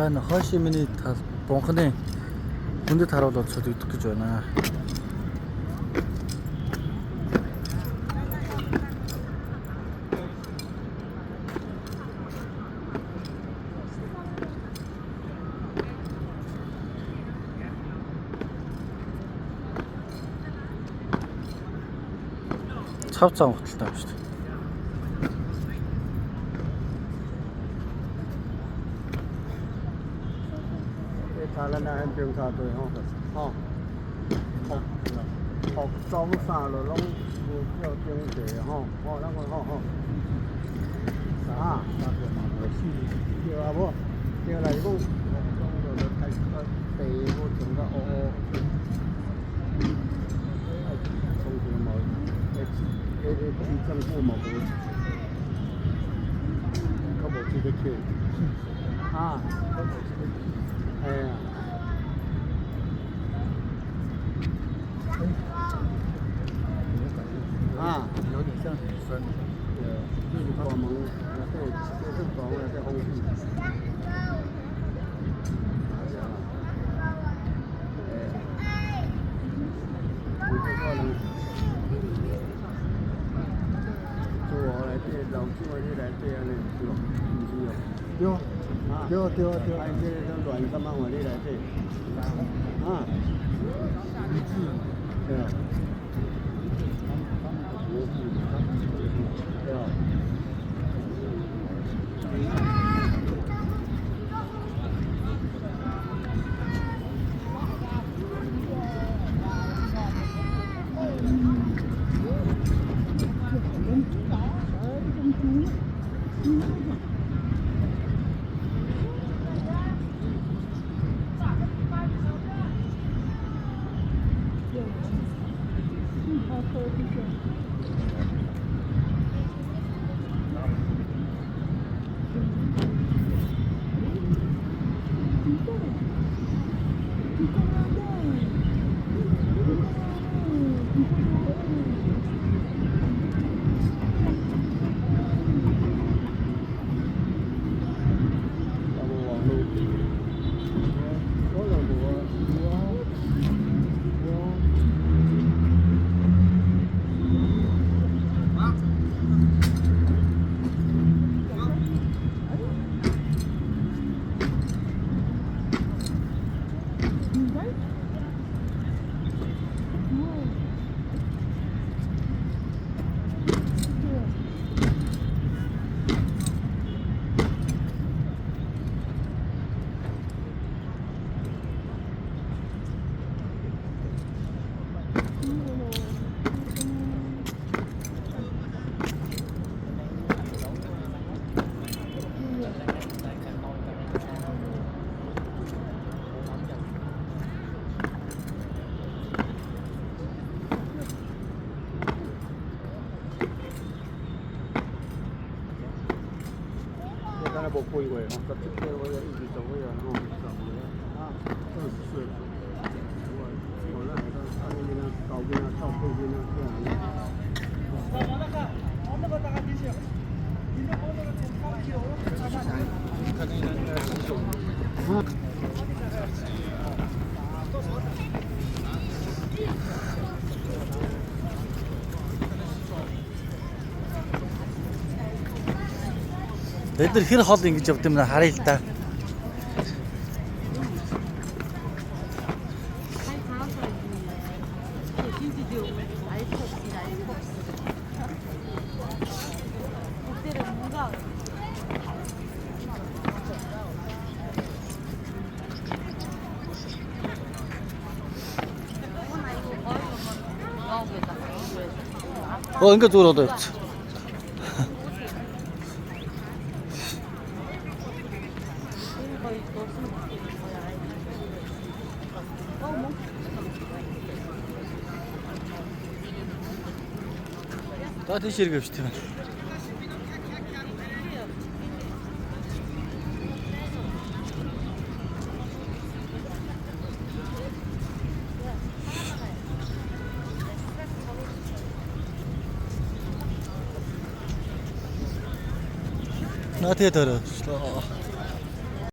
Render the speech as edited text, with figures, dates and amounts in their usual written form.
энэ хойшийн миний бунханы хүндэт харуулж очоод идэх гэж байна. Цав цав хөтэлтэй байна шүү дээ. Thái Lan là trường thọ tuổi không? Học trong xa rồi nó theo tiếng để họ đang còn họ à nhiều à bố nhiều này bố rồi nó thay tây bố chúng ta ô không thì mà cái chân của mà bố có bộ chỉ cái chuyện à啊，有点像女生，就是光芒，就是光了在红地。做我来对，老做的来对啊，那对，对，哎，这个软什么我的来对，啊，对啊。못 보이고요. 특별히 이쪽으로요. 아,是。我那个上面呢，高边呢，靠背边呢，这样。Бид нар хэр хол ингэж явд юм харъя л та. Ингээд зүгээр болоо явц. За тийш иргэв шүү дээ. Наа тэгээ төрөө.